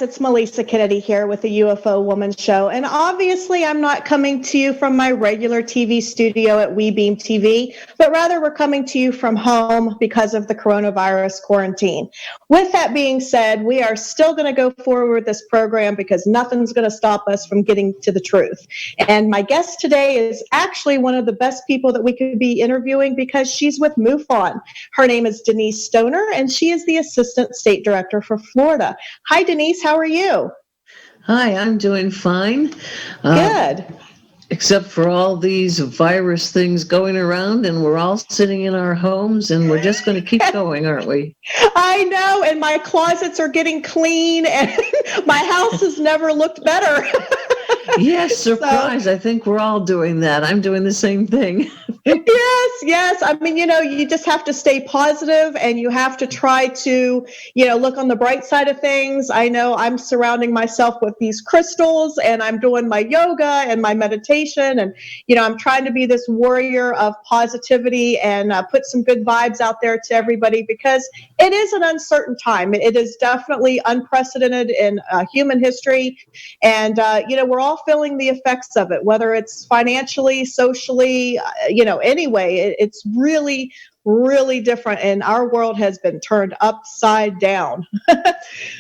it's Melisa Kennedy here with the UFO Woman show. And obviously, I'm not coming to you from my regular TV studio at WeBeam TV, but rather we're coming to you from home because of the coronavirus quarantine. With that being said, we are still going to go forward with this program because nothing's going to stop us from getting to the truth. And my guest today is actually one of the best people that we could be interviewing because she's with Mufon. Her name is Denise Stoner, and she is the Assistant State Director for Florida. Hi, Denise. How are you? Hi, I'm doing fine. Good. Except for all these virus things going around, and we're all sitting in our homes, and we're just going to keep going, aren't we? I know, and my closets are getting clean, and my house has never looked better. Yes, surprise. I think we're all doing that. I'm doing the same thing. Yes. I mean, you just have to stay positive and you have to try to, look on the bright side of things. I know I'm surrounding myself with these crystals and I'm doing my yoga and my meditation. And, I'm trying to be this warrior of positivity and put some good vibes out there to everybody because it is an uncertain time. It is definitely unprecedented in human history. And, we're all feeling the effects of it, whether it's financially, socially, anyway, it's really, really different. And our world has been turned upside down.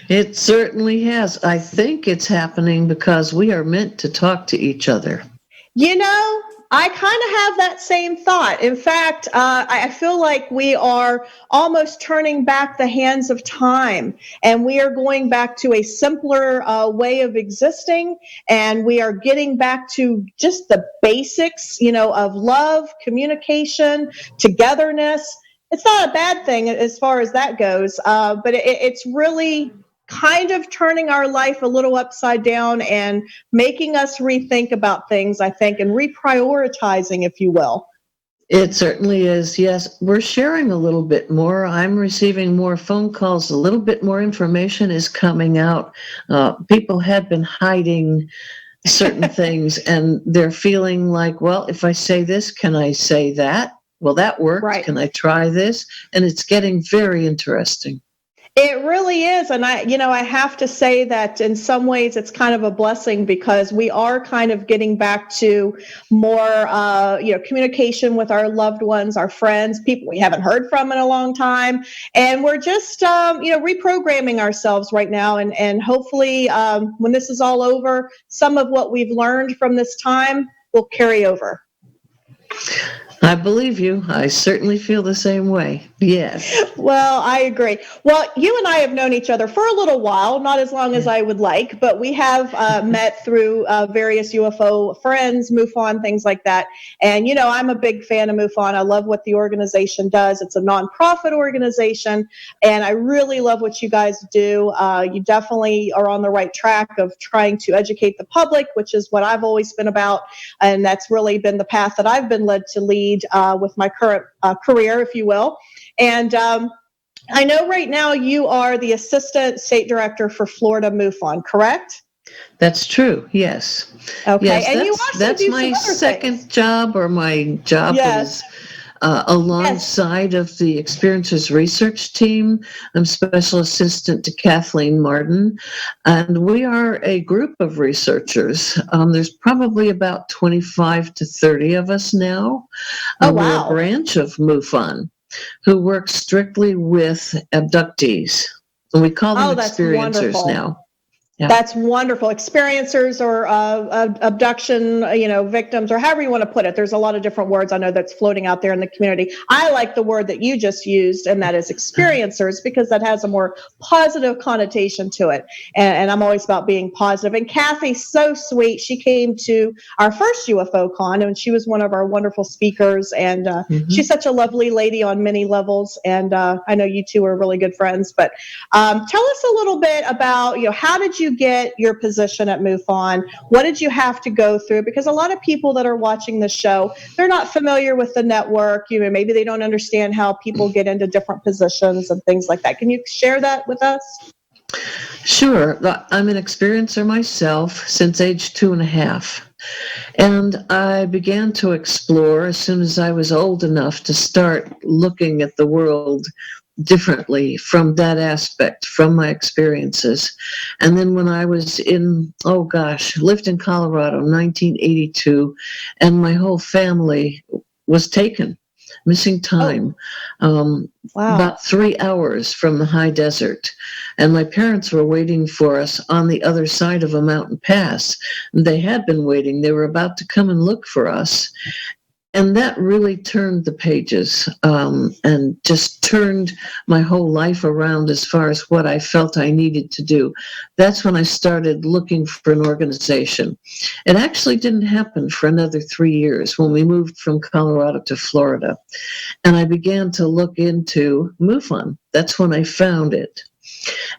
It certainly has. I think it's happening because we are meant to talk to each other. I kind of have that same thought. In fact, I feel like we are almost turning back the hands of time and we are going back to a simpler way of existing. And we are getting back to just the basics, of love, communication, togetherness. It's not a bad thing as far as that goes, but it's really kind of turning our life a little upside down and making us rethink about things, I think, and reprioritizing, if you will. It certainly is. Yes, we're sharing a little bit more. I'm receiving more phone calls. A little bit more information is coming out. People had been hiding certain things and they're feeling like, well, if I say this, can I say that? Well, that worked. Right. Can I try this? And it's getting very interesting. It really is. And I have to say that in some ways it's kind of a blessing because we are kind of getting back to more, communication with our loved ones, our friends, people we haven't heard from in a long time. And we're just, reprogramming ourselves right now. And hopefully when this is all over, some of what we've learned from this time will carry over. I believe you. I certainly feel the same way. Yes. Well, I agree. Well, you and I have known each other for a little while, not as long as I would like, but we have met through various UFO friends, Mufon, things like that. And, I'm a big fan of Mufon. I love what the organization does. It's a nonprofit organization, and I really love what you guys do. You definitely are on the right track of trying to educate the public, which is what I've always been about. And that's really been the path that I've been led to lead with my current career, if you will. And I know right now you are the Assistant State Director for Florida MUFON, correct? That's true, yes. Okay, yes, and you also that's do my some other second things. job, or my job is alongside of the Experiences Research Team. I'm Special Assistant to Kathleen Martin, and we are a group of researchers. There's probably about 25 to 30 of us now. Wow. We're a branch of MUFON who works strictly with abductees. And we call them experiencers now. Yeah. That's wonderful. Experiencers or abduction, victims, or however you want to put it. There's a lot of different words I know that's floating out there in the community. I like the word that you just used, and that is experiencers, because that has a more positive connotation to it. And I'm always about being positive. And Kathy's so sweet. She came to our first UFOCon, and she was one of our wonderful speakers. And she's such a lovely lady on many levels. And I know you two are really good friends. But tell us a little bit about, how did you get your position at MUFON? What did you have to go through? Because a lot of people that are watching this show, they're not familiar with the network. Maybe they don't understand how people get into different positions and things like that. Can you share that with us? Sure. I'm an experiencer myself since age 2.5. And I began to explore as soon as I was old enough to start looking at the world differently from that aspect, from my experiences. And then when I was lived in Colorado, 1982, and my whole family was taken, missing time, Wow. about 3 hours from the high desert. And my parents were waiting for us on the other side of a mountain pass. They had been waiting. They were about to come and look for us. And that really turned the pages, and just turned my whole life around as far as what I felt I needed to do. That's when I started looking for an organization. It actually didn't happen for another 3 years when we moved from Colorado to Florida. And I began to look into MUFON. That's when I found it.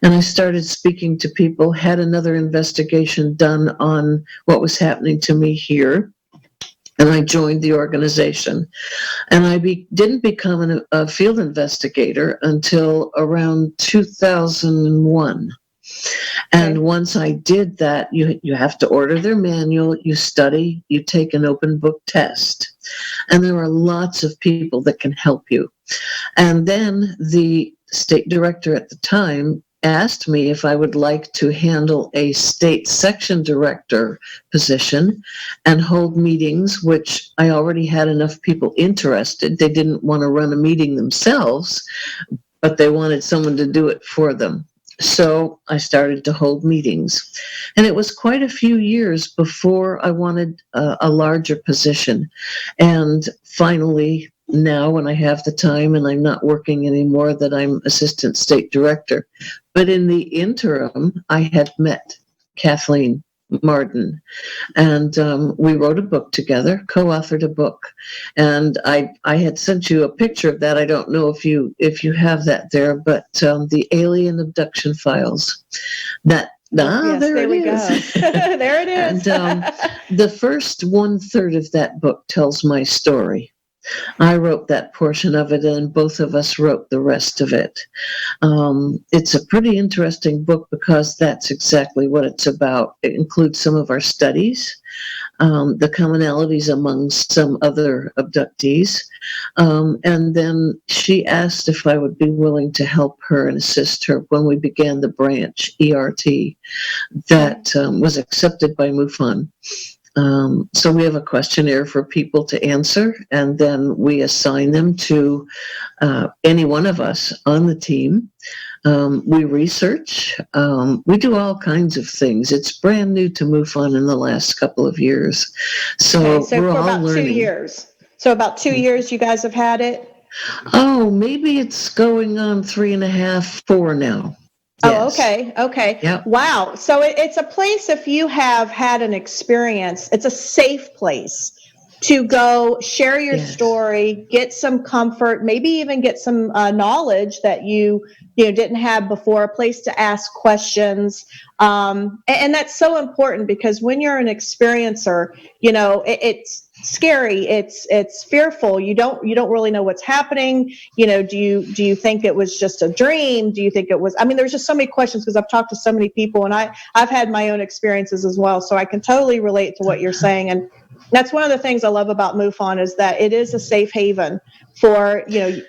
And I started speaking to people, had another investigation done on what was happening to me here. And I joined the organization. And I didn't become a field investigator until around 2001. And once I did that, you have to order their manual, you study, you take an open book test. And there are lots of people that can help you. And then the state director at the time asked me if I would like to handle a state section director position and hold meetings, which I already had enough people interested. They didn't want to run a meeting themselves, but they wanted someone to do it for them. So I started to hold meetings. And it was quite a few years before I wanted a larger position. And finally, now when I have the time and I'm not working anymore, that I'm assistant state director. But in the interim, I had met Kathleen Martin, and we wrote a book together, co-authored a book. And I had sent you a picture of that. I don't know if you have that there, but the alien abduction files. Yes, there we go. There it is. And the first 1/3 of that book tells my story. I wrote that portion of it, and both of us wrote the rest of it. It's a pretty interesting book because that's exactly what it's about. It includes some of our studies, the commonalities among some other abductees. And then she asked if I would be willing to help her and assist her when we began the branch, ERT, that was accepted by Mufon. So we have a questionnaire for people to answer, and then we assign them to any one of us on the team. We research. We do all kinds of things. It's brand new to Mufon in the last couple of years. So we're for all about learning. 2 years. So about 2 years you guys have had it? Oh, maybe it's going on 3.5, 4 now. Oh, Yes. okay. Yep. Wow. So it's a place, if you have had an experience, it's a safe place to go share your story, get some comfort, maybe even get some knowledge that you didn't have before, a place to ask questions. And that's so important because when you're an experiencer, it's scary, it's fearful. You don't really know what's happening. Do you think it was just a dream? Do you think it was, there's just so many questions because I've talked to so many people, and I've had my own experiences as well, so I can totally relate to what you're saying. And that's one of the things I love about MUFON is that it is a safe haven for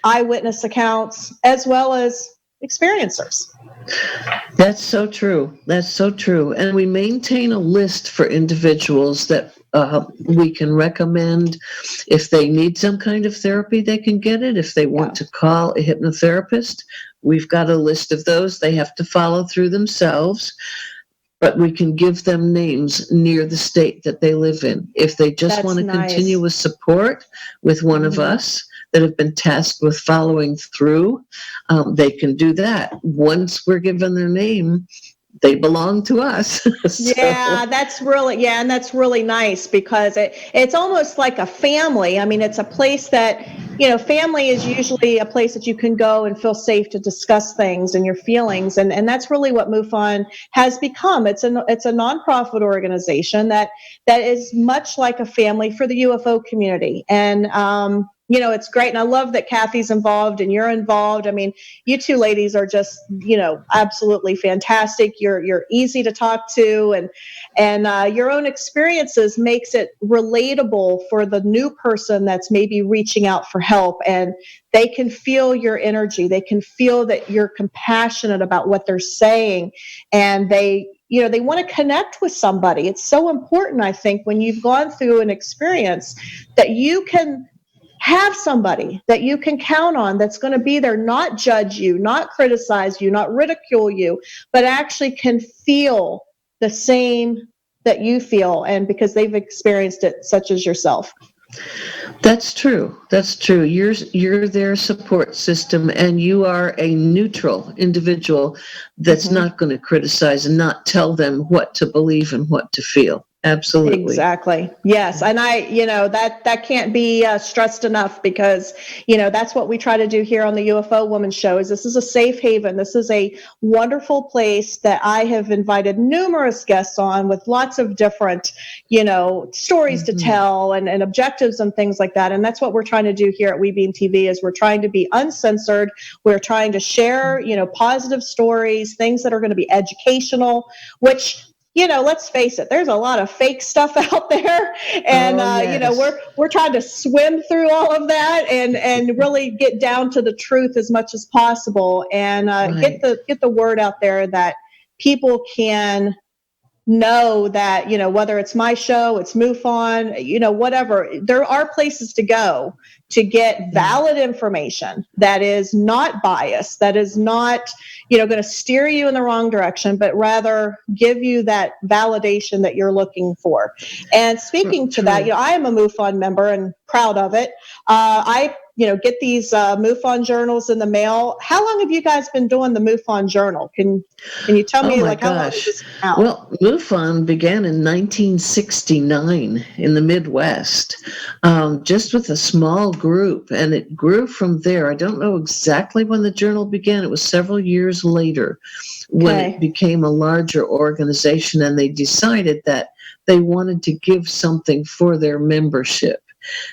eyewitness accounts as well as experiencers. That's so true. That's so true. And we maintain a list for individuals that we can recommend. If they need some kind of therapy, they can get it. If they want to call a hypnotherapist, we've got a list of those. They have to follow through themselves, but we can give them names near the state that they live in. If they just want to continue with support with one of us that have been tasked with following through, they can do that. Once we're given their name, they belong to us. So. Yeah, that's really nice because it's almost like a family. It's a place that, family is usually a place that you can go and feel safe to discuss things and your feelings. And that's really what MUFON has become. It's a nonprofit organization that is much like a family for the UFO community. And, it's great. And I love that Kathy's involved and you're involved. I mean, you two ladies are just, absolutely fantastic. You're easy to talk to, and your own experiences makes it relatable for the new person that's maybe reaching out for help, and they can feel your energy. They can feel that you're compassionate about what they're saying, and they want to connect with somebody. It's so important, I think, when you've gone through an experience, that you can have somebody that you can count on that's going to be there, not judge you, not criticize you, not ridicule you, but actually can feel the same that you feel, and because they've experienced it, such as yourself. That's true. That's true. You're their support system, and you are a neutral individual that's not going to criticize and not tell them what to believe and what to feel. Absolutely. Exactly. Yes. And that can't be stressed enough, because, that's what we try to do here on the UFO Woman show. Is this is a safe haven. This is a wonderful place that I have invited numerous guests on with lots of different, stories to tell and objectives and things like that. And that's what we're trying to do here at WeBeam TV, is we're trying to be uncensored. We're trying to share, positive stories, things that are going to be educational, which, let's face it, there's a lot of fake stuff out there, and yes. we're trying to swim through all of that and really get down to the truth as much as possible, and Right. get the word out there that people can know that, whether it's my show, it's Mufon, whatever, there are places to go to get valid information that is not biased, that is not, going to steer you in the wrong direction, but rather give you that validation that you're looking for. And speaking to that, I am a Mufon member and proud of it. I get these MUFON journals in the mail. How long have you guys been doing the MUFON journal? Can you tell me, how long is this out? Well, MUFON began in 1969 in the Midwest, just with a small group, and it grew from there. I don't know exactly when the journal began. It was several years later when it became a larger organization, and they decided that they wanted to give something for their membership.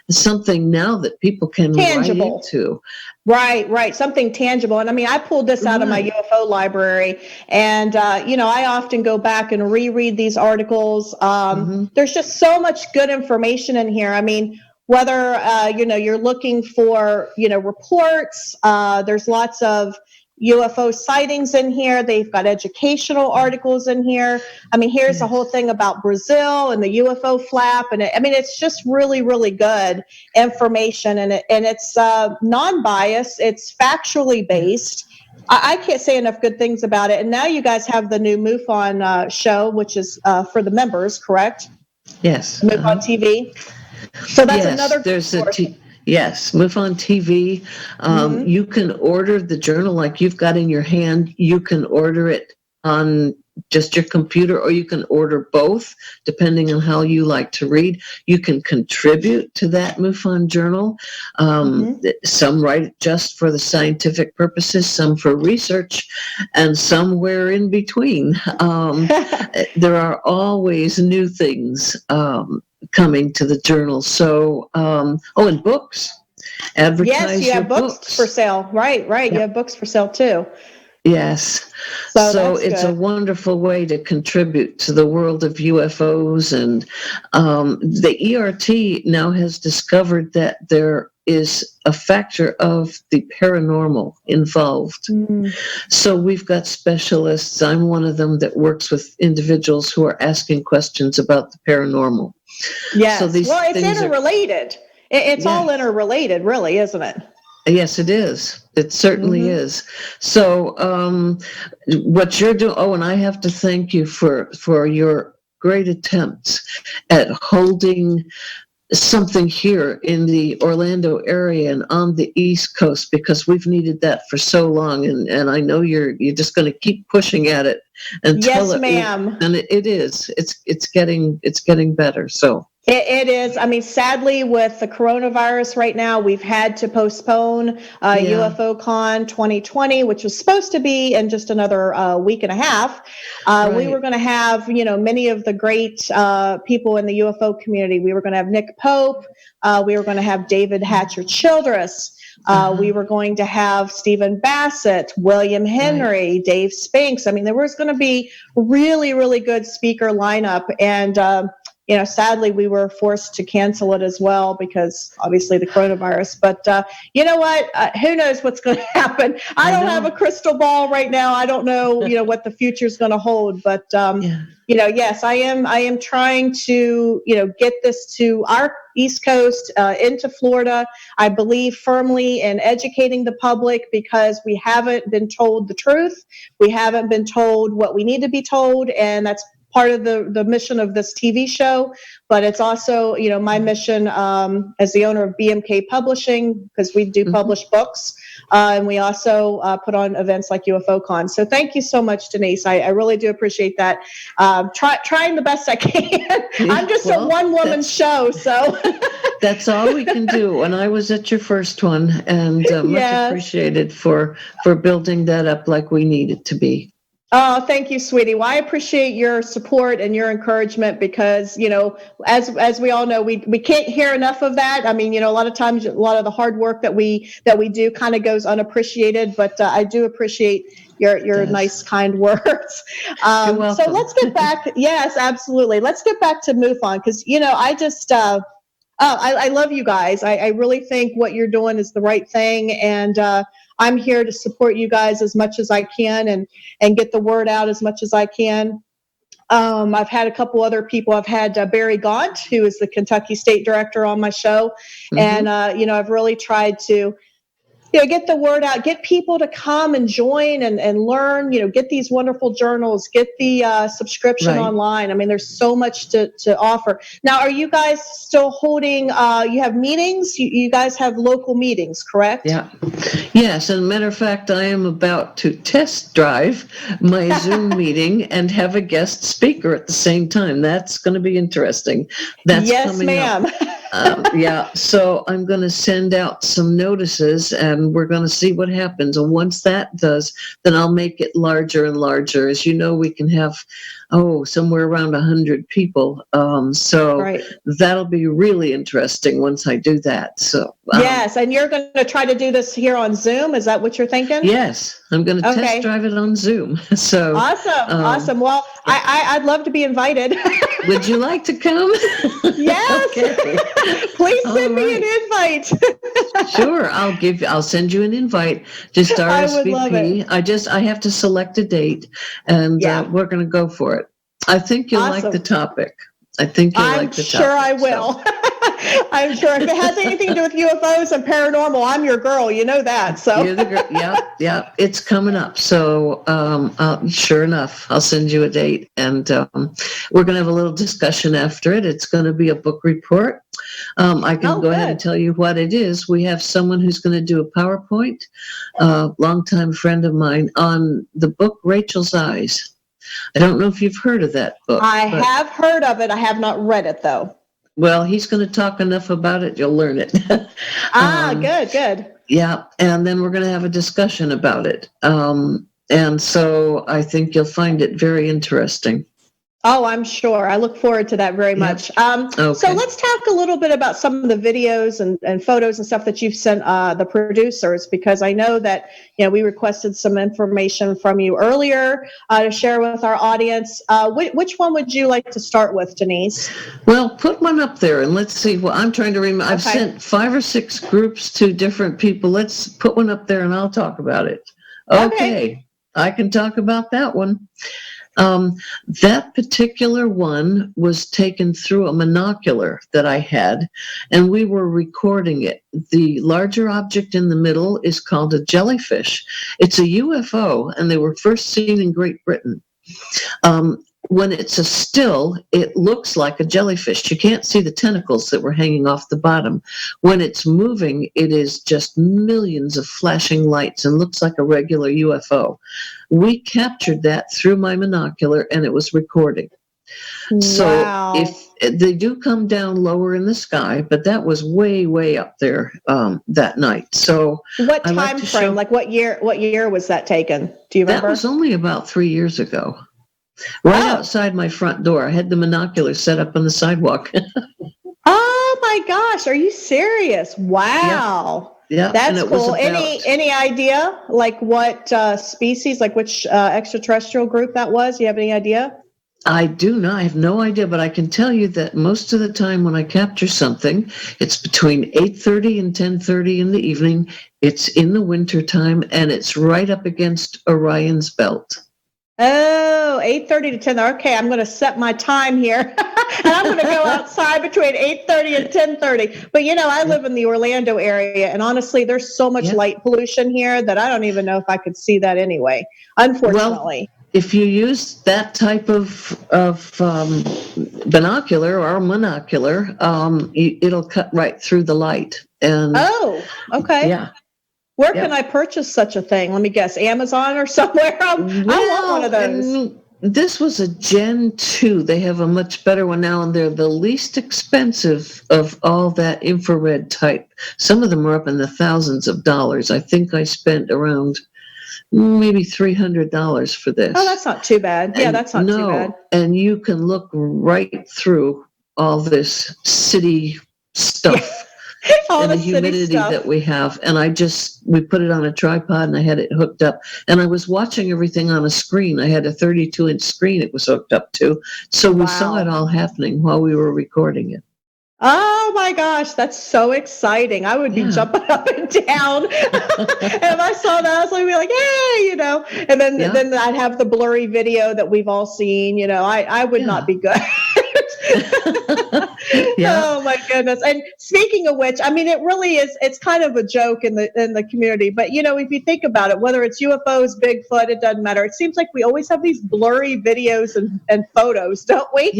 Something now that people can tangible. write into. Right. Something tangible. And I mean, I pulled this out of my UFO library, and, I often go back and reread these articles. There's just so much good information in here. I mean, whether, you're looking for, reports, there's lots of UFO sightings in here. They've got educational articles in here. I mean, here's the whole thing about Brazil and the UFO flap. And it's just really, really good information. And it's non-biased. It's factually based. I can't say enough good things about it. And now you guys have the new MUFON show, which is for the members, correct? Yes. MUFON TV. So that's another. Yes, Mufon TV. You can order the journal like you've got in your hand. You can order it on just your computer, or you can order both, depending on how you like to read. You can contribute to that Mufon journal. Some write it just for the scientific purposes, some for research, and somewhere in between. There are always new things coming to the journal. So, and books. Advertise yes, you have books for sale. Right. Yep. You have books for sale too. Yes. So it's a wonderful way to contribute to the world of UFOs. And the ERT now has discovered that there is a factor of the paranormal involved. So we've got specialists. I'm one of them that works with individuals who are asking questions about the paranormal. Yes. So it's interrelated. It's all interrelated, really, isn't it? Yes, it is. It certainly is. So what you're doing, and I have to thank you for your great attempts at holding something here in the Orlando area and on the East Coast, because we've needed that for so long, and I know you're just going to keep pushing at it until yes, ma'am. And it is. It's getting better. So It is. I mean, sadly, with the coronavirus right now, we've had to postpone UFOCon 2020, which was supposed to be in just another week and a half. We were going to have, many of the great people in the UFO community. We were going to have Nick Pope. We were going to have David Hatcher Childress. We were going to have Stephen Bassett, William Henry, Dave Spinks. I mean, there was going to be really, really good speaker lineup. And, sadly, we were forced to cancel it as well because obviously the coronavirus. But you know what? Who knows what's going to happen? I don't have a crystal ball right now. I don't know, what the future is going to hold. But yes, I am trying to, get this to our East Coast, into Florida. I believe firmly in educating the public because we haven't been told the truth. We haven't been told what we need to be told, and that's part of the mission of this TV show, but it's also, my mission as the owner of BMK Publishing, because we do publish books, and we also put on events like UFOCon. So thank you so much, Denise. I really do appreciate that. Trying the best I can. I'm just a one-woman show, so. That's all we can do. And I was at your first one, and much appreciated for building that up like we need it to be. Oh, thank you, sweetie. Well, I appreciate your support and your encouragement because, as we all know, we can't hear enough of that. I mean, a lot of times, a lot of the hard work that we do kind of goes unappreciated, but I do appreciate your nice, kind words. You're welcome. So let's get back. Yes, absolutely. Let's get back to Mufon because, I just, I love you guys. I really think what you're doing is the right thing. And, I'm here to support you guys as much as I can and get the word out as much as I can. I've had a couple other people. I've had Barry Gaunt, who is the Kentucky State Director, on my show. And, I've really tried to, get the word out, get people to come and join and learn, get these wonderful journals, get the subscription online. I mean, there's so much to offer. Now, are you guys still holding, you have meetings? You guys have local meetings, correct? Yeah. Yes. As a matter of fact, I am about to test drive my Zoom meeting and have a guest speaker at the same time. That's going to be interesting. That's coming ma'am. Up. So I'm going to send out some notices and we're going to see what happens. And once that does, then I'll make it larger and larger. As you know, we can have, somewhere around 100 people. So that'll be really interesting once I do that. So yes, and you're going to try to do this here on Zoom. Is that what you're thinking? Yes, I'm going to test drive it on Zoom. So awesome. Well, I'd love to be invited. Would you like to come? Yes. Okay. Please send me an invite. Sure, I'll send you an invite. Just RSVP. I would love it. I have to select a date, and we're going to go for it. I think you'll like the topic. I'm sure I will. So. I'm sure if it has anything to do with UFOs and paranormal, I'm your girl. You know that. So you're the girl. Yeah. It's coming up. So sure enough, I'll send you a date, and we're going to have a little discussion after it. It's going to be a book report. I can go ahead and tell you what it is. We have someone who's going to do a PowerPoint, longtime friend of mine, on the book Rachel's Eyes. I don't know if you've heard of that book. I have heard of it. I have not read it, though. Well, he's going to talk enough about it, you'll learn it. Good. Yeah, and then we're going to have a discussion about it. And so I think you'll find it very interesting. Oh, I'm sure. I look forward to that very much. So let's talk a little bit about some of the videos and photos and stuff that you've sent the producers, because I know that we requested some information from you earlier to share with our audience. Which one would you like to start with, Denise? Well, put one up there and let's see. Well, I'm trying to remember. I've sent 5 or 6 groups to different people. Let's put one up there and I'll talk about it. Okay. I can talk about that one. That particular one was taken through a monocular that I had, and we were recording it. The larger object in the middle is called a jellyfish. It's a UFO, and they were first seen in Great Britain. When it's a still, it looks like a jellyfish. You can't see the tentacles that were hanging off the bottom. When it's moving, it is just millions of flashing lights and looks like a regular UFO. We captured that through my monocular, and it was recording. So Wow. if they do come down lower in the sky, but that was way, way up there that night. So What I like time to frame? show Like what year was that taken? Do you that remember? was only about 3 years ago, right Oh. outside my front door. I had the binoculars set up on the sidewalk. Oh my gosh, are you serious? Wow. Yeah, and That's it was cool. about. Any idea like what species, like which extraterrestrial group that was? You have any idea? I do not. I have no idea, but I can tell you that most of the time when I capture something, it's between 8:30 and 10:30 in the evening. It's in the winter time, and it's right up against Orion's belt. Oh, 8:30 to 10. Okay, I'm going to set my time here. And I'm going to go outside between 8:30 and 10:30. But I live in the Orlando area, and honestly, there's so much light pollution here that I don't even know if I could see that anyway, unfortunately. Well, if you use that type of binocular or monocular, it'll cut right through the light. And oh, okay. yeah. Where can I purchase such a thing? Let me guess, Amazon or somewhere? I want one of those. This was a Gen 2. They have a much better one now, and they're the least expensive of all that infrared type. Some of them are up in the thousands of dollars. I think I spent around maybe $300 for this. Oh, that's not too bad. Yeah, that's not too bad. And you can look right through all this city stuff. All and the the humidity that we have. And we put it on a tripod and I had it hooked up. And I was watching everything on a screen. I had a 32-inch screen it was hooked up to. So we saw it all happening while we were recording it. Oh my gosh, that's so exciting. I would be jumping up and down. And if I saw that, I was like, hey, and then I'd have the blurry video that we've all seen. I would not be good. Oh my goodness. And speaking of which, it really is, it's kind of a joke in the community, but if you think about it, whether it's UFOs, Bigfoot, it doesn't matter. It seems like we always have these blurry videos and photos, don't we?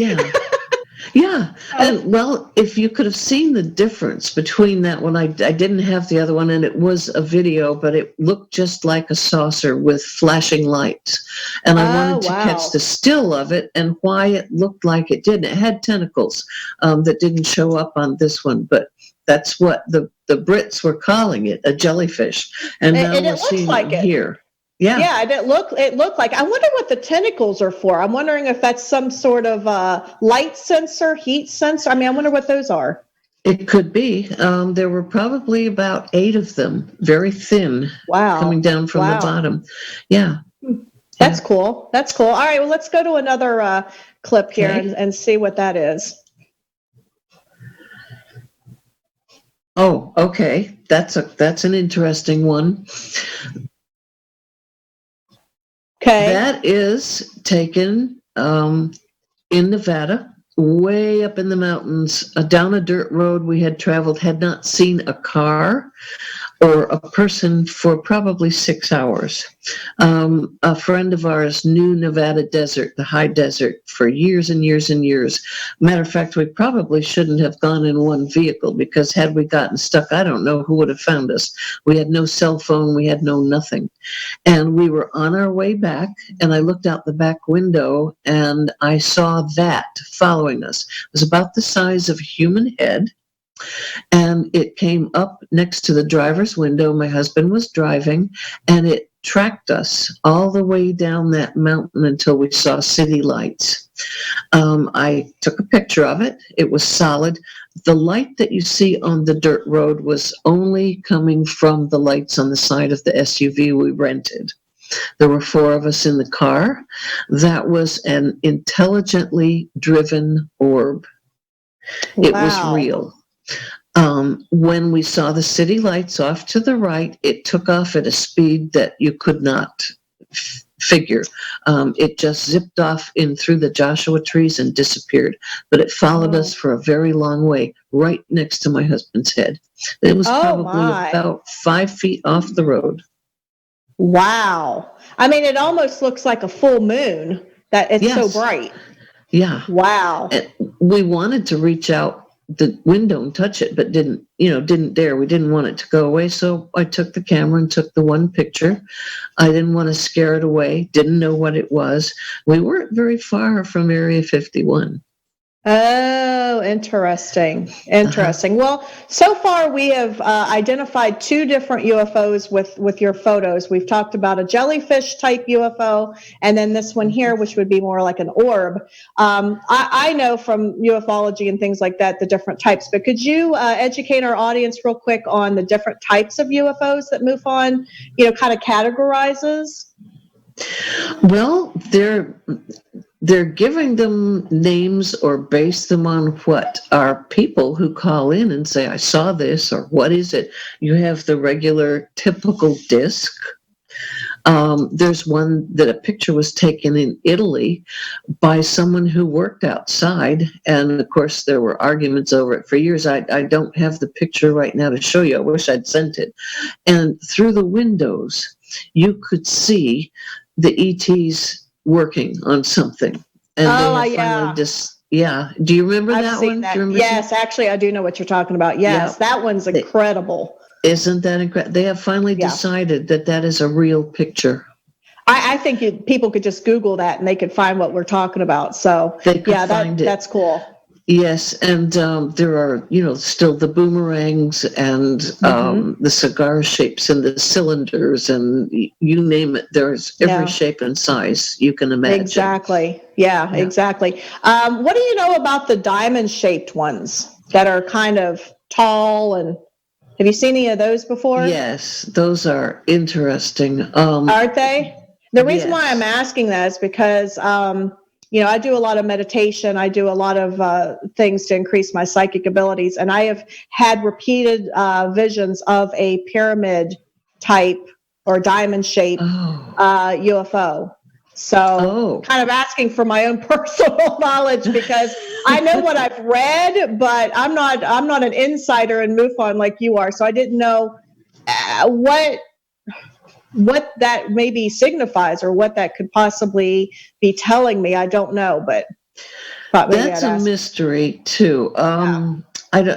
Yeah. And well, if you could have seen the difference between that one, I didn't have the other one, and it was a video, but it looked just like a saucer with flashing lights. And I wanted to catch the still of it and why it looked like it did. It had tentacles that didn't show up on this one, but that's what the Brits were calling it, a jellyfish. And now we're seeing it here. Yeah, and it looked like, I wonder what the tentacles are for. I'm wondering if that's some sort of light sensor, heat sensor. I wonder what those are. It could be. There were probably about 8 of them, very thin, coming down from the bottom. Yeah. That's cool. That's cool. All right, well, let's go to another clip here and see what that is. Oh, okay. That's an interesting one. Okay. That is taken in Nevada, way up in the mountains, down a dirt road we had traveled, had not seen a car or a person for probably 6 hours. A friend of ours knew Nevada desert, the high desert, for years and years and years. Matter of fact, we probably shouldn't have gone in one vehicle, because had we gotten stuck, I don't know who would have found us. We had no cell phone, we had no nothing. And we were on our way back, and I looked out the back window and I saw that following us. It was about the size of a human head. And it came up next to the driver's window. My husband was driving, and it tracked us all the way down that mountain until we saw city lights. I took a picture of it. It was solid. The light that you see on the dirt road was only coming from the lights on the side of the SUV we rented. There were 4 of us in the car. That was an intelligently driven orb. It was real. When we saw the city lights off to the right, it took off at a speed that you could not figure. It just zipped off in through the Joshua trees and disappeared. But it followed us for a very long way, right next to my husband's head. It was probably about 5 feet off the road. Wow. It almost looks like a full moon. That it's so bright. Yeah. Wow. And we wanted to reach out the window and touch it, but didn't dare. We didn't want it to go away. So I took the camera and took the one picture. I didn't want to scare it away. Didn't know what it was. We weren't very far from Area 51. Oh, interesting. Interesting. Well, so far we have identified 2 different UFOs with your photos. We've talked about a jellyfish type UFO, and then this one here, which would be more like an orb. I know from ufology and things like that, the different types, but could you educate our audience real quick on the different types of UFOs that Mufon, kind of categorizes? Well, they're giving them names or base them on what are people who call in and say, I saw this, or what is it? You have the regular typical disc. There's one that a picture was taken in Italy by someone who worked outside. And of course, there were arguments over it for years. I don't have the picture right now to show you. I wish I'd sent it. And through the windows, you could see the ETs working on something. And they finally do you remember I've that seen one? that. Do you remember Yes, actually, I do know what you're talking about. Yes, that one's incredible. Isn't that incredible? They have finally decided that is a real picture. I think people could just Google that and they could find what we're talking about. So that's cool. Yes, and there are, still the boomerangs and the cigar shapes and the cylinders and you name it. There's every shape and size you can imagine. Exactly. Yeah, exactly. What do you know about the diamond-shaped ones that are kind of tall? And have you seen any of those before? Yes, those are interesting. Aren't they? The reason why I'm asking that is because I do a lot of meditation. I do a lot of things to increase my psychic abilities. And I have had repeated visions of a pyramid type or diamond shaped UFO. So kind of asking for my own personal knowledge because I know what I've read, but I'm not an insider in MUFON like you are. So I didn't know what that maybe signifies or what that could possibly be telling me. I don't know, but that's a mystery too.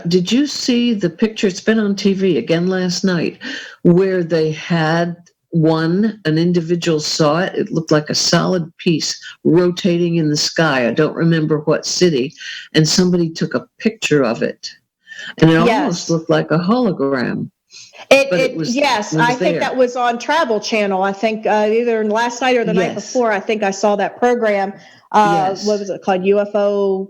Did you see the picture? It's been on TV again last night where they had an individual saw it. It looked like a solid piece rotating in the sky. I don't remember what city, and somebody took a picture of it, and it almost looked like a hologram. I think that was on Travel Channel. I think either last night or the night before, I think I saw that program. What was it called? UFO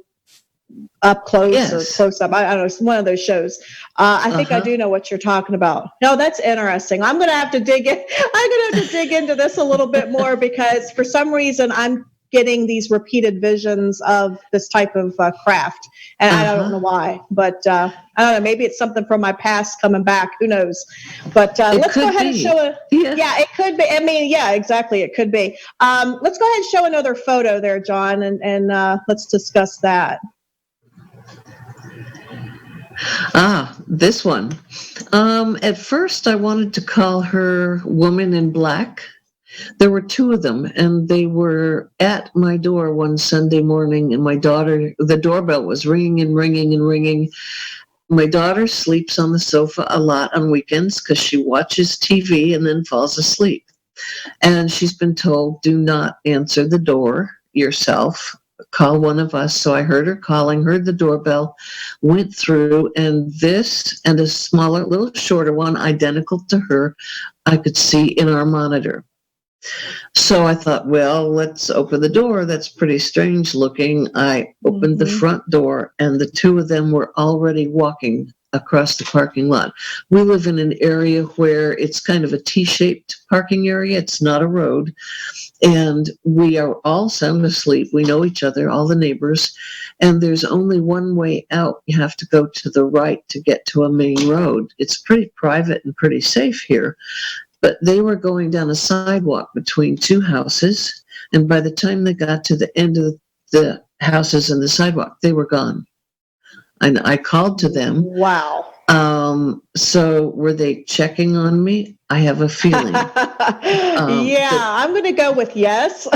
Up Close or Close Up. I don't know. It's one of those shows. I think I do know what you're talking about. No, that's interesting. I'm going to have to dig into this a little bit more because for some reason I'm getting these repeated visions of this type of craft. And I don't know why, but I don't know. Maybe it's something from my past coming back. Who knows? But let's go ahead and show it. Yeah, it could be. I mean, yeah, exactly. It could be. Let's go ahead and show another photo there, John, and let's discuss that. This one. At first, I wanted to call her Woman in Black. There were 2 of them, and they were at my door one Sunday morning, and the doorbell was ringing and ringing and ringing. My daughter sleeps on the sofa a lot on weekends because she watches TV and then falls asleep. And she's been told, do not answer the door yourself. Call one of us. So I heard her calling, heard the doorbell, went through, and this and a smaller, little shorter one, identical to her, I could see in our monitor. So I thought, well, let's open the door. That's pretty strange looking. I opened the front door, and the 2 of them were already walking across the parking lot. We live in an area where it's kind of a T-shaped parking area. It's not a road. And we are all sound asleep. We know each other, all the neighbors. And there's only one way out. You have to go to the right to get to a main road. It's pretty private and pretty safe here. But they were going down a sidewalk between 2 houses. And by the time they got to the end of the houses and the sidewalk, they were gone. And I called to them. Wow. So were they checking on me? I have a feeling. I'm going to go with yes.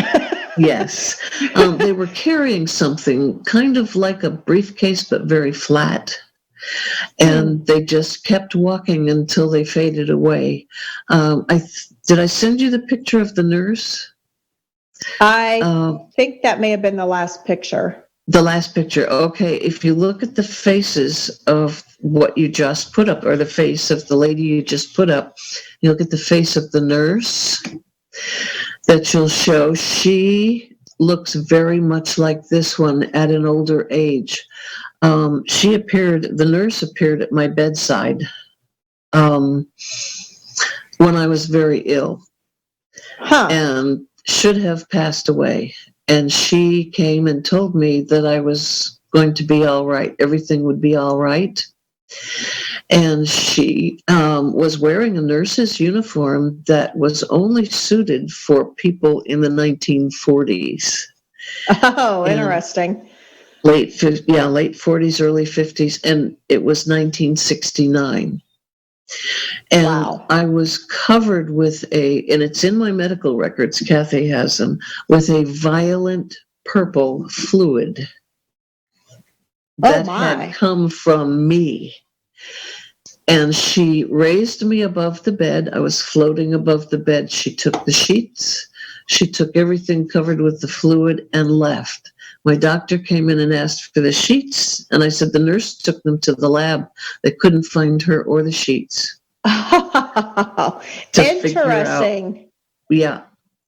Yes. They were carrying something kind of like a briefcase, but very flat. And they just kept walking until they faded away. Did I send you the picture of the nurse? I think that may have been the last picture. The last picture. Okay. If you look at the faces of what you just put up, or the face of the lady you just put up, you look at the face of the nurse that you'll show. She looks very much like this one at an older age. The nurse appeared at my bedside when I was very ill and should have passed away. And she came and told me that I was going to be all right. Everything would be all right. And she was wearing a nurse's uniform that was only suited for people in the 1940s. Oh, interesting. Late 40s, early 50s, and it was 1969. And wow. I was covered with and it's in my medical records, Kathy has them, with a violet purple fluid that had come from me. And she raised me above the bed. I was floating above the bed. She took the sheets. She took everything covered with the fluid and left. My doctor came in and asked for the sheets, and I said the nurse took them to the lab. They couldn't find her or the sheets. Interesting. Yeah.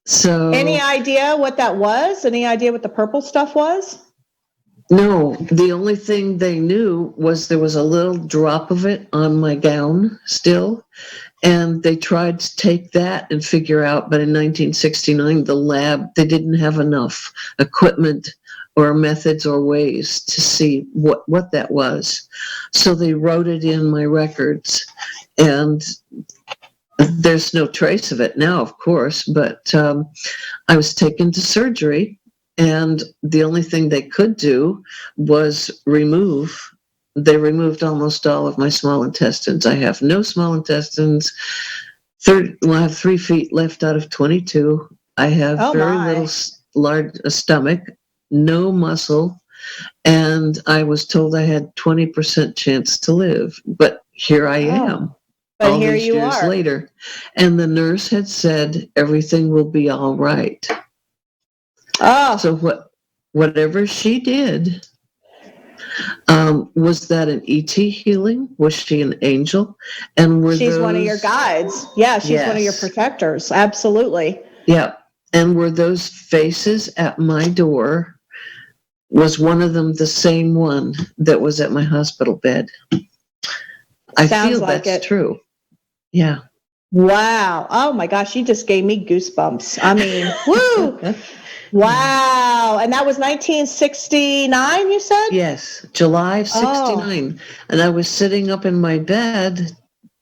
So. Any idea what that was? Any idea what the purple stuff was? No, the only thing they knew was there was a little drop of it on my gown still, and they tried to take that and figure out, but in 1969, the lab, they didn't have enough equipment or methods or ways to see what that was. So they wrote it in my records, and there's no trace of it now, of course, but I was taken to surgery, and the only thing they could do was they removed almost all of my small intestines. I have no small intestines. I have 3 feet left out of 22. I have very large stomach, no muscle, and I was told I had 20% chance to live. But here I am. But all here these you years are. later. And the nurse had said everything will be all right. So whatever she did, was that an ET healing? Was she an angel? And she's one of your guides. Yeah, she's one of your protectors. Absolutely. Yeah. And were those faces at my door, was one of them the same one that was at my hospital bed? I feel like that's true. Yeah. Wow. Oh my gosh, you just gave me goosebumps. I mean, woo! Wow. And that was 1969, you said? Yes, July of 69. And I was sitting up in my bed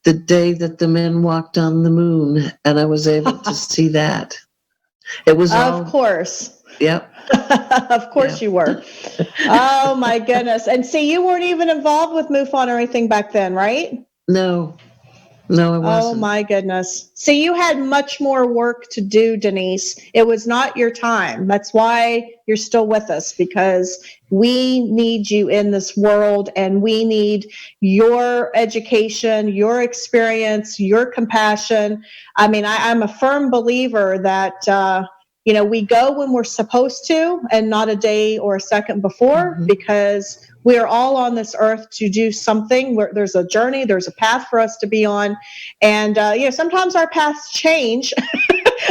the day that the men walked on the moon, and I was able to see that. It was Of course. Yep. Of course you were. Oh my goodness. And see, you weren't even involved with Mufon or anything back then, right? No, I wasn't. Oh my goodness. See, you had much more work to do, Denise. It was not your time. That's why you're still with us, because we need you in this world, and we need your education, your experience, your compassion. I mean, I'm a firm believer that, we go when we're supposed to and not a day or a second before, because we are all on this earth to do something. There's a journey, there's a path for us to be on. And, sometimes our paths change.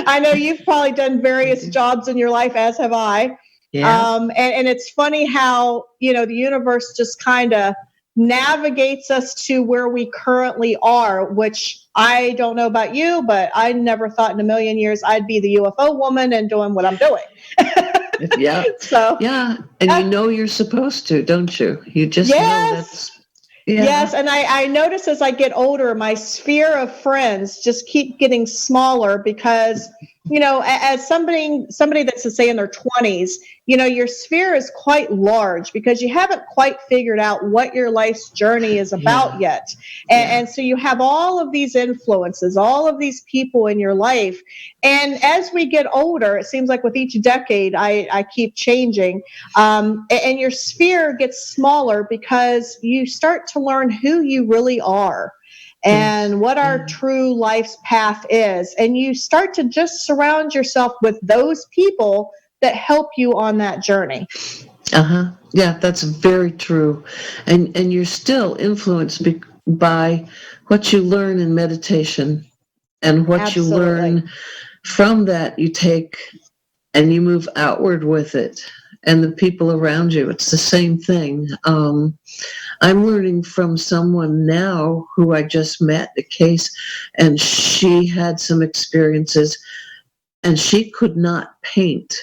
I know you've probably done various jobs in your life, as have I. Yeah. And it's funny how, the universe just kind of navigates us to where we currently are, which I don't know about you, but I never thought in a million years I'd be the UFO woman and doing what I'm doing. Yeah. So yeah, and you're supposed to, don't you? You just know that's. Yeah. Yes, and I notice as I get older, my sphere of friends just keep getting smaller, because as somebody that's, say, in their 20s, your sphere is quite large because you haven't quite figured out what your life's journey is about yet. And so you have all of these influences, all of these people in your life. And as we get older, it seems like with each decade, I keep changing. And your sphere gets smaller because you start to learn who you really are and what our true life's path is. And you start to just surround yourself with those people that help you on that journey. Yeah, that's very true. And you're still influenced by what you learn in meditation, and what you learn from that you take and you move outward with it. And the people around you, it's the same thing. I'm learning from someone now who I just met, a case, and she had some experiences, and she could not paint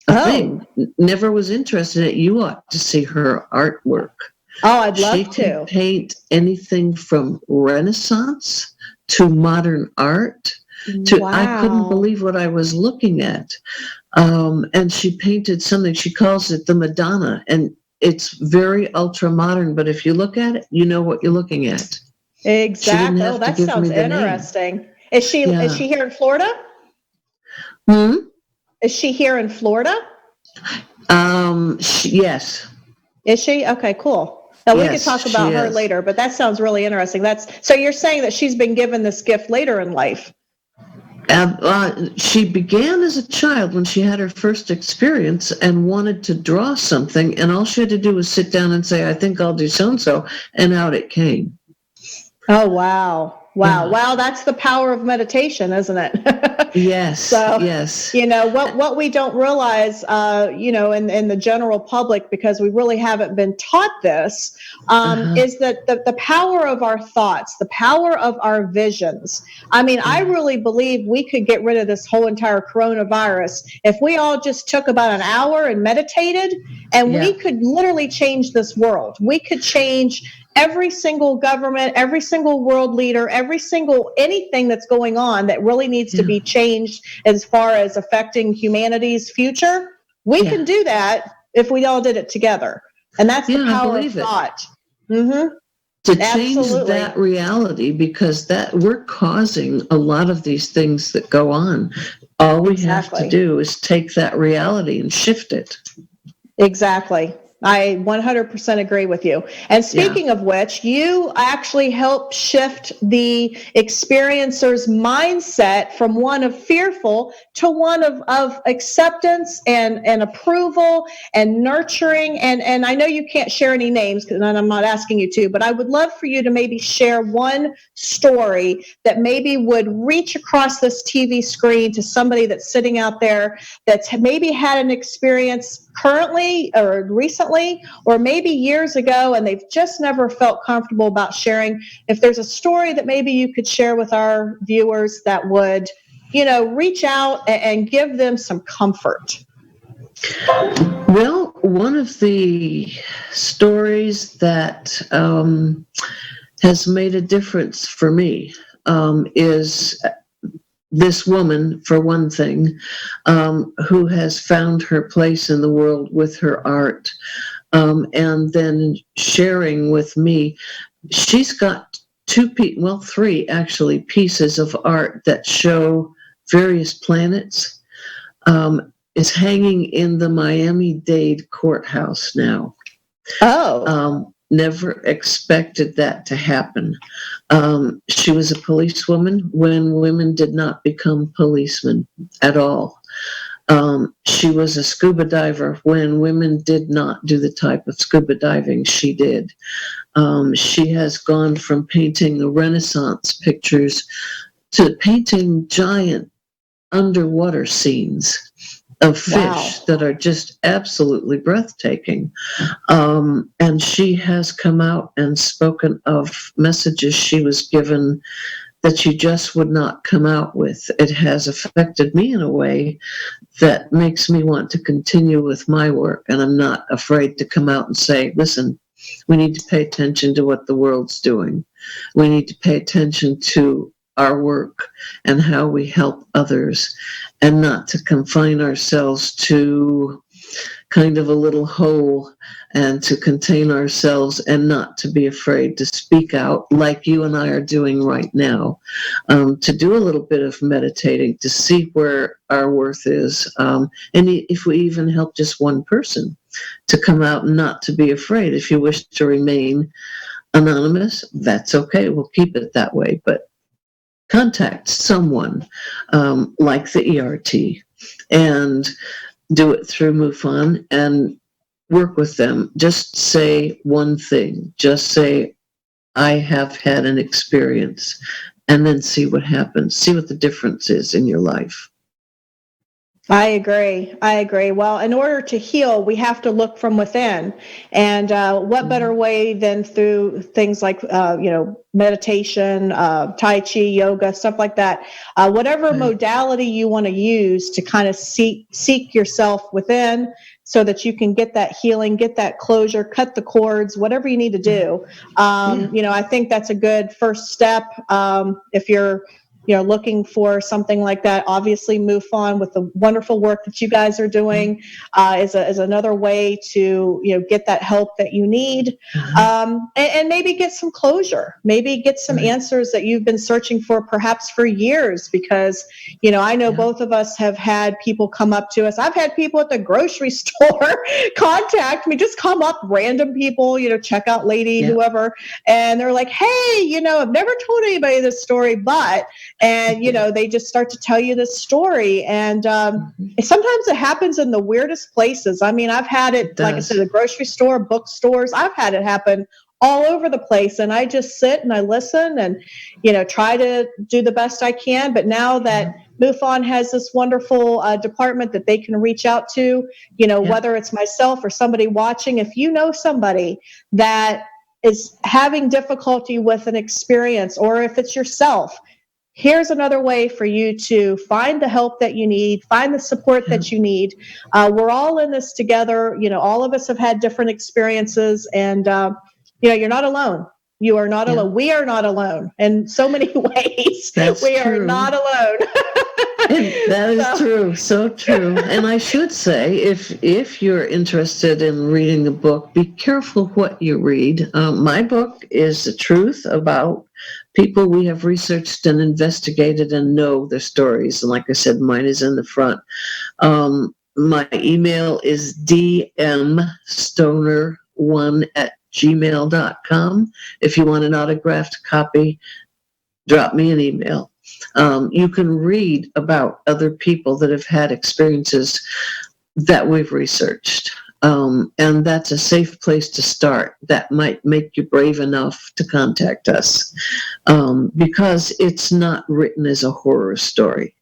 a thing. Never was interested in it. You ought to see her artwork. Oh, I'd love to. She can paint anything from Renaissance to modern art. I couldn't believe what I was looking at. And she painted something, she calls it the Madonna, and it's very ultra modern, but if you look at it, you know what you're looking at. Exactly. Oh, that sounds interesting. Is she here in Florida? Is she here in Florida? Yes. Is she? Okay, cool. Now we can talk about her later, but that sounds really interesting. So you're saying that she's been given this gift later in life? She began as a child when she had her first experience and wanted to draw something, and all she had to do was sit down and say, I think I'll do so-and-so, and out it came. Oh, wow. Wow, that's the power of meditation, isn't it? Yes. So, yes. What we don't realize, in the general public, because we really haven't been taught this, is that the power of our thoughts, the power of our visions. I mean, I really believe we could get rid of this whole entire coronavirus if we all just took about an hour and meditated, and we could literally change this world. We could change every single government, every single world leader, every single anything that's going on that really needs to be changed as far as affecting humanity's future. We can do that if we all did it together. And that's the power of thought. To change that reality, because that we're causing a lot of these things that go on. All we have to do is take that reality and shift it. Exactly. I 100% agree with you. And speaking of which, you actually help shift the experiencer's mindset from one of fearful to one of acceptance and approval and nurturing. And I know you can't share any names, and I'm not asking you to, but I would love for you to maybe share one story that maybe would reach across this TV screen to somebody that's sitting out there that's maybe had an experience currently or recently, or maybe years ago, and they've just never felt comfortable about sharing. If there's a story that maybe you could share with our viewers that would, reach out and give them some comfort. Well, one of the stories that has made a difference for me is this woman, for one thing, who has found her place in the world with her art, and then sharing with me. She's got three actually pieces of art that show various planets. Is hanging in the Miami-Dade courthouse now. Never expected that to happen. She was a policewoman when women did not become policemen at all. She was a scuba diver when women did not do the type of scuba diving she did. She has gone from painting the Renaissance pictures to painting giant underwater scenes of fish that are just absolutely breathtaking. And she has come out and spoken of messages she was given that you just would not come out with. It has affected me in a way that makes me want to continue with my work. And I'm not afraid to come out and say, listen, we need to pay attention to what the world's doing. We need to pay attention to our work and how we help others, and not to confine ourselves to kind of a little hole, and to contain ourselves, and not to be afraid to speak out like you and I are doing right now, to do a little bit of meditating to see where our worth is. And if we even help just one person to come out and not to be afraid. If you wish to remain anonymous, that's okay. We'll keep it that way. But contact someone like the ERT and do it through Mufon and work with them. Just say one thing. Just say, I have had an experience, and then see what happens. See what the difference is in your life. I agree. Well, in order to heal, we have to look from within. And what better way than through things like, meditation, Tai Chi, yoga, stuff like that. Whatever modality you want to use to kind of seek yourself within so that you can get that healing, get that closure, cut the cords, whatever you need to do. I think that's a good first step. If you're looking for something like that, obviously Mufon, with the wonderful work that you guys are doing, is another way to get that help that you need, and maybe get some closure, maybe get some answers that you've been searching for perhaps for years. Because I know both of us have had people come up to us. I've had people at the grocery store contact me, just come up, random people, checkout lady, whoever, and they're like, hey, I've never told anybody this story, but. And, they just start to tell you this story. And sometimes it happens in the weirdest places. I mean, I've had it, like I said, the grocery store, bookstores. I've had it happen all over the place. And I just sit and I listen and, try to do the best I can. But now that Mufon has this wonderful department that they can reach out to, whether it's myself or somebody watching, if you know somebody that is having difficulty with an experience, or if it's yourself, here's another way for you to find the help that you need, find the support that you need. We're all in this together. All of us have had different experiences, and, you're not alone. You are not alone. We are not alone in so many ways. That's we true. are not alone. That is true. So true. And I should say, if you're interested in reading a book, be careful what you read. My book is the truth about people we have researched and investigated and know their stories. And like I said, mine is in the front. My email is dmstoner1@gmail.com. If you want an autographed copy, drop me an email. You can read about other people that have had experiences that we've researched. And that's a safe place to start. That might make you brave enough to contact us, because it's not written as a horror story.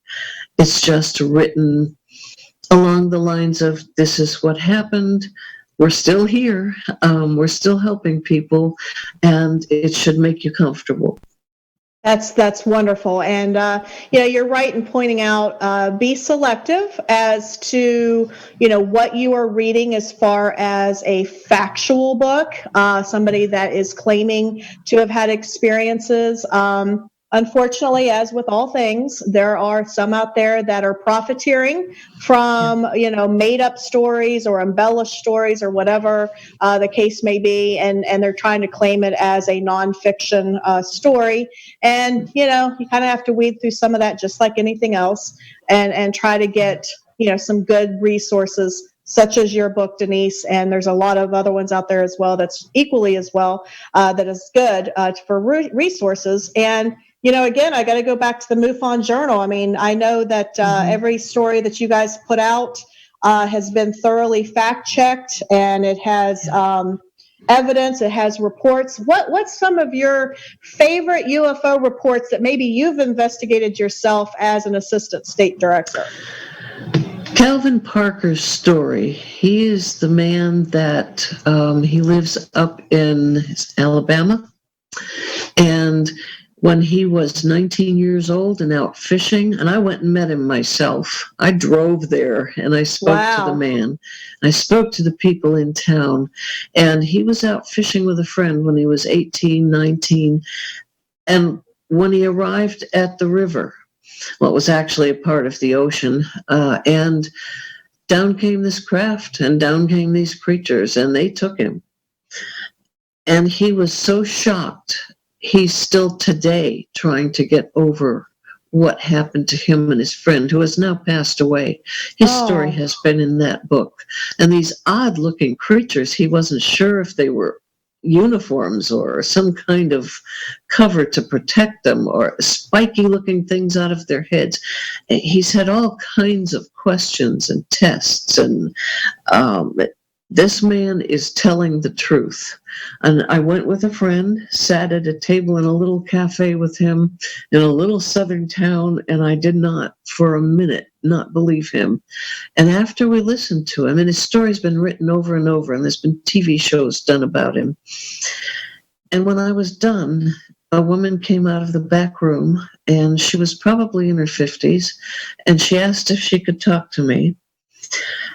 It's just written along the lines of, this is what happened. We're still here. We're still helping people, and it should make you comfortable. That's wonderful. And, you're right in pointing out, be selective as to, what you are reading as far as a factual book, somebody that is claiming to have had experiences. Unfortunately, as with all things, there are some out there that are profiteering from, made up stories or embellished stories or whatever the case may be. And they're trying to claim it as a nonfiction story. And, you kind of have to weed through some of that, just like anything else, and try to get, some good resources such as your book, Denise. And there's a lot of other ones out there as well that's equally as well, that is good for resources. And, again, I got to go back to the Mufon Journal. I mean, I know that every story that you guys put out has been thoroughly fact-checked, and it has evidence, it has reports. What's some of your favorite UFO reports that maybe you've investigated yourself as an assistant state director? Calvin Parker's story. He is the man that he lives up in Alabama, and when he was 19 years old and out fishing, and I went and met him myself. I drove there and I spoke to the man. I spoke to the people in town, and he was out fishing with a friend when he was 18, 19, and when he arrived at the river, well, it was actually a part of the ocean, and down came this craft and down came these creatures, and they took him. And he was so shocked. He's still today trying to get over what happened to him and his friend, who has now passed away. His story has been in that book. And these odd looking creatures, he wasn't sure if they were uniforms or some kind of cover to protect them, or spiky looking things out of their heads. He's had all kinds of questions and tests, and this man is telling the truth. And I went with a friend, sat at a table in a little cafe with him in a little southern town, and I did not, for a minute, not believe him. And after we listened to him, and his story's been written over and over, and there's been TV shows done about him. And when I was done, a woman came out of the back room, and she was probably in her 50s, and she asked if she could talk to me.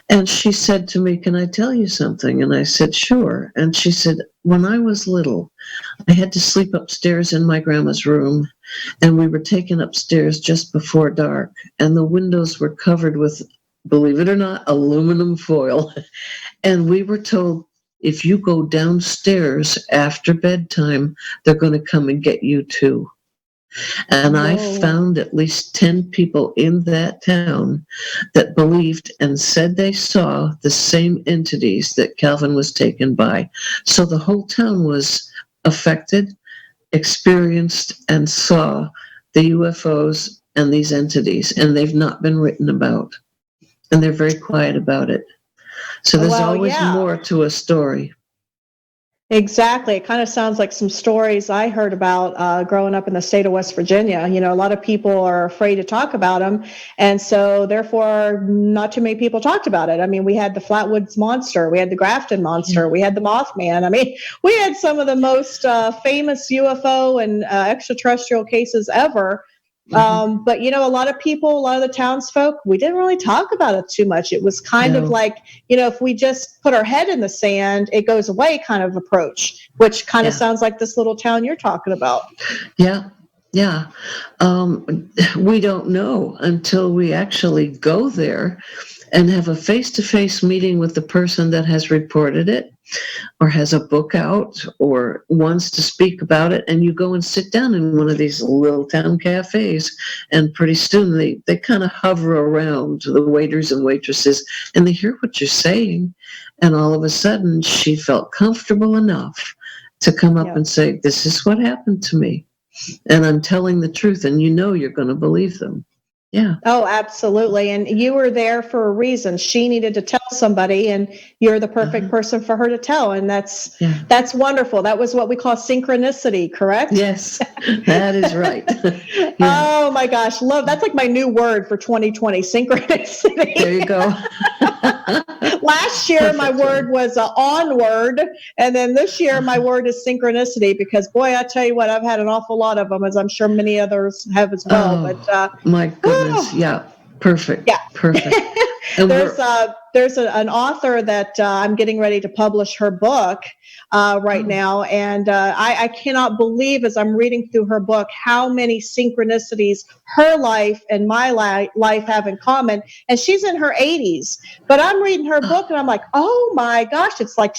And she said to me, "Can I tell you something?" And I said, "Sure." And she said, "When I was little, I had to sleep upstairs in my grandma's room, and we were taken upstairs just before dark, and the windows were covered with, believe it or not, aluminum foil. And we were told, if you go downstairs after bedtime, they're going to come and get you too." And I found at least 10 people in that town that believed and said they saw the same entities that Calvin was taken by. So the whole town was affected, experienced, and saw the UFOs and these entities, and they've not been written about. And they're very quiet about it. So there's always more to a story. Exactly. It kind of sounds like some stories I heard about growing up in the state of West Virginia. You know, a lot of people are afraid to talk about them. And so therefore, not too many people talked about it. I mean, we had the Flatwoods Monster. We had the Grafton Monster. We had the Mothman. I mean, we had some of the most famous UFO and extraterrestrial cases ever. But, you know, a lot of people, a lot of the townsfolk, we didn't really talk about it too much. It was kind of like, you know, if we just put our head in the sand, it goes away kind of approach, which kind of sounds like this little town you're talking about. Yeah. We don't know until we actually go there and have a face-to-face meeting with the person that has reported it, or has a book out, or wants to speak about it, and you go and sit down in one of these little town cafes, and pretty soon they kind of hover around the waiters and waitresses, and they hear what you're saying, and all of a sudden she felt comfortable enough to come up and say, "This is what happened to me, and I'm telling the truth," and you know you're going to believe them. Yeah. Oh, absolutely. And you were there for a reason. She needed to tell somebody, and you're the perfect person for her to tell. And that's wonderful. That was what we call synchronicity, correct? Yes, that is right. Oh my gosh. That's like my new word for 2020, synchronicity. There you go. Last year, my word was onward. And then this year, my word is synchronicity, because boy, I tell you what, I've had an awful lot of them, as I'm sure many others have as well. But my goodness. Yeah. Perfect. Yeah. Perfect. And there's an author that I'm getting ready to publish her book right now. And I cannot believe, as I'm reading through her book, how many synchronicities her life and my life have in common. And she's in her 80s, but I'm reading her book and I'm like, oh my gosh, it's like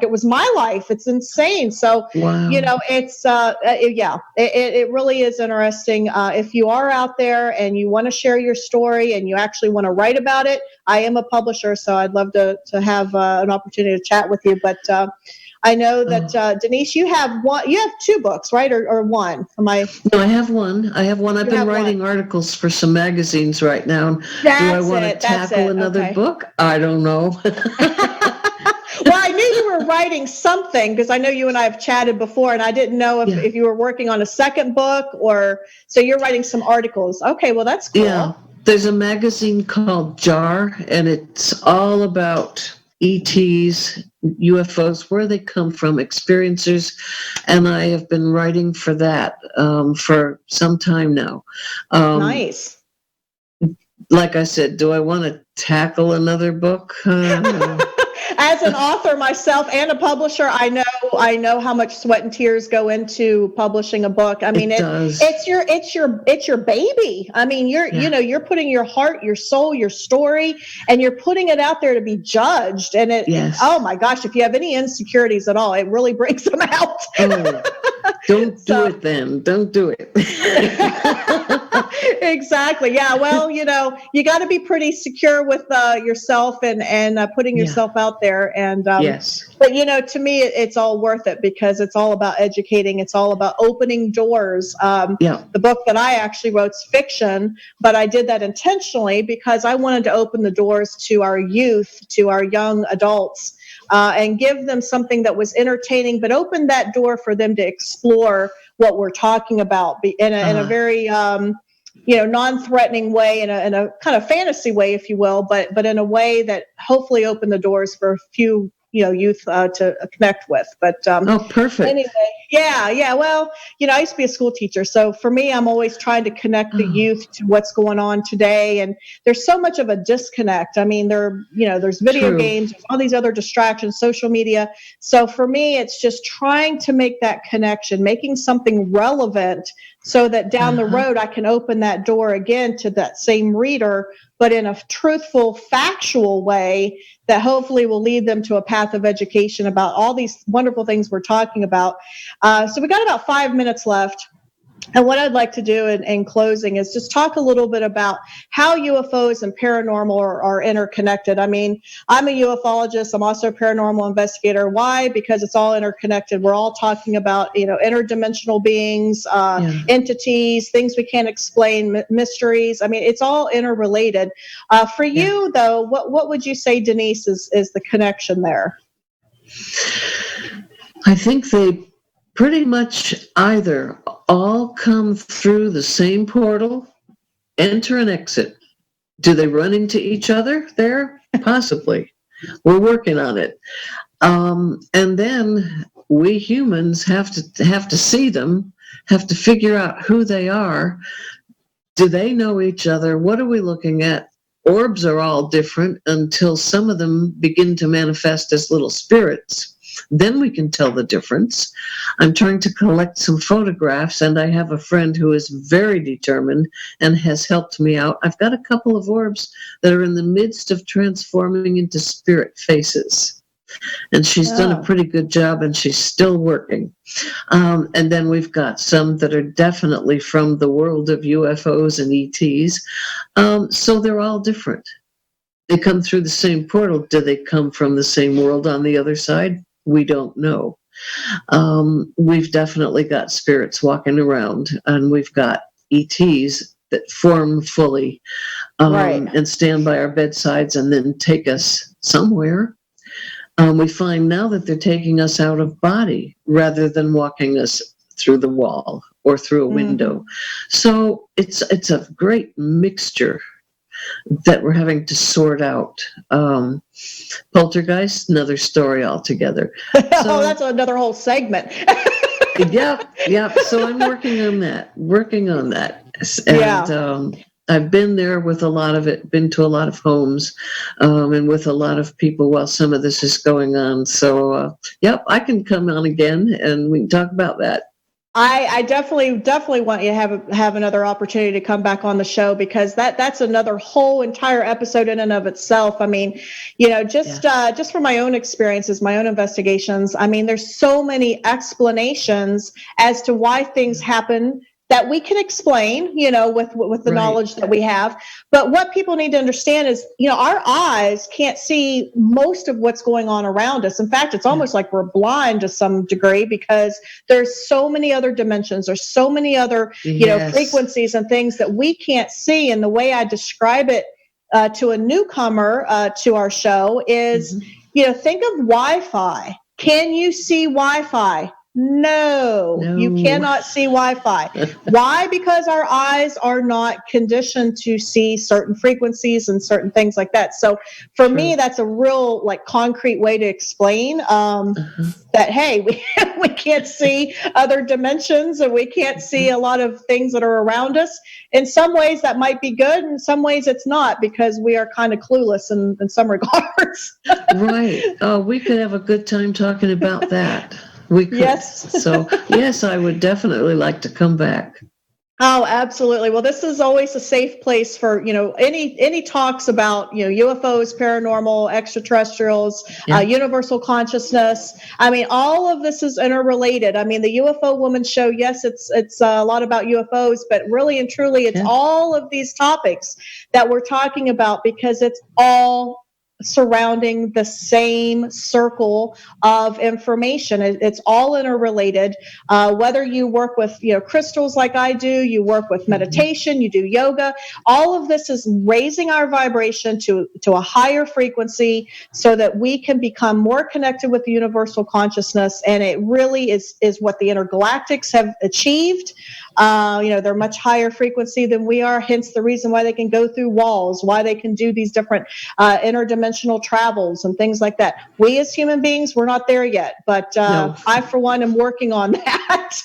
it was my life. It's insane. So, you know, it's, it really is interesting. If you are out there and you want to share your story and you actually want to write about it, I am a publisher, so I'd love to have an opportunity to chat with you. But I know that Denise, you have two books, right, or one? No, I have one. I've been writing articles for some magazines right now. Do I want to tackle another book? I don't know. Well, I knew you were writing something, because I know you and I have chatted before, and I didn't know if you were working on a second book, or so you're writing some articles. Okay, well, that's cool. Yeah. There's a magazine called JAR, and it's all about ETs, UFOs, where they come from, experiencers, and I have been writing for that for some time now. Nice. Like I said, do I want to tackle another book? as an author myself and a publisher, I know how much sweat and tears go into publishing a book. I mean, it's your baby. I mean, you're putting your heart, your soul, your story, and you're putting it out there to be judged. And oh my gosh, if you have any insecurities at all, it really brings them out. Oh, don't do it then. Don't do it. Exactly. Yeah. Well, you got to be pretty secure with yourself and putting yourself out there. And yes. But to me, it's all worth it because it's all about educating. It's all about opening doors. The book that I actually wrote is fiction, but I did that intentionally because I wanted to open the doors to our youth, to our young adults, and give them something that was entertaining, but open that door for them to explore what we're talking about in a very non-threatening way, in a kind of fantasy way, if you will, but in a way that hopefully opened the doors for a few youth to connect with. But perfect. Anyway, yeah. Well, I used to be a school teacher, so for me, I'm always trying to connect the youth to what's going on today. And there's so much of a disconnect. I mean, there's video games, there's all these other distractions, social media. So for me, it's just trying to make that connection, making something relevant, so that down the road I can open that door again to that same reader, but in a truthful, factual way that hopefully will lead them to a path of education about all these wonderful things we're talking about. So we got about 5 minutes left. And what I'd like to do in closing is just talk a little bit about how UFOs and paranormal are interconnected. I mean, I'm a ufologist. I'm also a paranormal investigator. Why? Because it's all interconnected. We're all talking about, interdimensional beings, entities, things we can't explain, mysteries. I mean, it's all interrelated. For you, though, what would you say, Denise, is the connection there? I think they pretty much either all come through the same portal, enter and exit. Do they run into each other there? Possibly. We're working on it. And then we humans have to see them, have to figure out who they are. Do they know each other? What are we looking at? Orbs are all different until some of them begin to manifest as little spirits. Then we can tell the difference. I'm trying to collect some photographs, and I have a friend who is very determined and has helped me out. I've got a couple of orbs that are in the midst of transforming into spirit faces. And she's done a pretty good job, and she's still working. And then we've got some that are definitely from the world of UFOs and ETs. So they're all different. They come through the same portal. Do they come from the same world on the other side? We don't know. We've definitely got spirits walking around, and we've got ETs that form fully and stand by our bedsides and then take us somewhere. We find now that they're taking us out of body rather than walking us through the wall or through a window. So it's a great mixture that we're having to sort out. Poltergeist, another story altogether. So, that's another whole segment. yeah. So I'm working on that. And I've been there with a lot of it, been to a lot of homes, and with a lot of people while some of this is going on. So, I can come on again and we can talk about that. I definitely want you to have another opportunity to come back on the show, because that's another whole entire episode in and of itself. I mean, just from my own experiences, my own investigations, I mean, there's so many explanations as to why things happen that we can explain, with the knowledge that we have. But what people need to understand is, our eyes can't see most of what's going on around us. In fact, it's almost like we're blind to some degree, because there's so many other dimensions. There's so many other, frequencies and things that we can't see. And the way I describe it to a newcomer to our show is, think of Wi-Fi. Can you see Wi-Fi? No, you cannot see Wi-Fi. Why? Because our eyes are not conditioned to see certain frequencies and certain things like that. So for me, that's a real like concrete way to explain that, hey, we can't see other dimensions and we can't see a lot of things that are around us. In some ways that might be good, in some ways it's not, because we are kind of clueless in some regards. Right. Oh, we could have a good time talking about that. We could. Yes. So, yes, I would definitely like to come back. Oh, absolutely. Well, this is always a safe place for, any talks about, UFOs, paranormal, extraterrestrials, universal consciousness. I mean, all of this is interrelated. I mean, the UFO Woman show, yes, it's a lot about UFOs, but really and truly, it's all of these topics that we're talking about, because it's all surrounding the same circle of information. It's all interrelated. Whether you work with crystals like I do, you work with meditation, you do yoga, all of this is raising our vibration to a higher frequency so that we can become more connected with the universal consciousness. And it really is what the intergalactics have achieved. They're much higher frequency than we are, hence the reason why they can go through walls, why they can do these different interdimensional travels and things like that. We as human beings, we're not there yet, but no. I, for one, am working on that.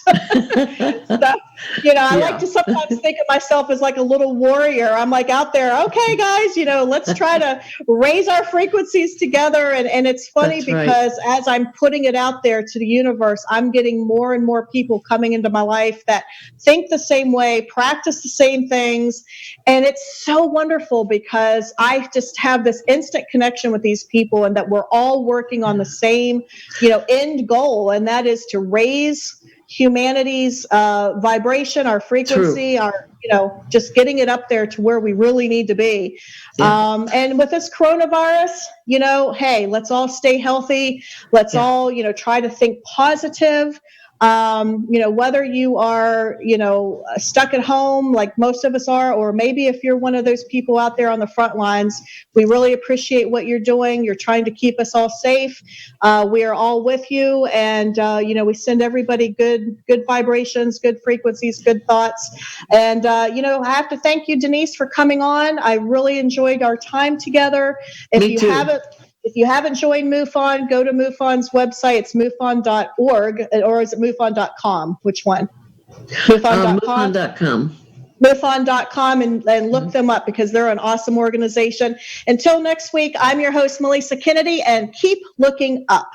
I like to sometimes think of myself as like a little warrior. I'm like out there, okay, guys, let's try to raise our frequencies together. And it's funny because as I'm putting it out there to the universe, I'm getting more and more people coming into my life that think the same way, practice the same things. And it's so wonderful because I just have this instant connection with these people, and that we're all working on the same, end goal. And that is to raise humanity's vibration, our frequency, our, just getting it up there to where we really need to be. And with this coronavirus, hey, let's all stay healthy. Let's all, try to think positive. Whether you are, stuck at home like most of us are, or maybe if you're one of those people out there on the front lines, we really appreciate what you're doing. You're trying to keep us all safe. We are all with you. And, we send everybody good vibrations, good frequencies, good thoughts. And, I have to thank you, Denise, for coming on. I really enjoyed our time together. If you haven't joined Mufon, go to Mufon's website. It's mufon.org, or is it mufon.com? Which one? Mufon.com. Mufon.com. Mufon.com and look them up, because they're an awesome organization. Until next week, I'm your host, Melisa Kennedy, and keep looking up.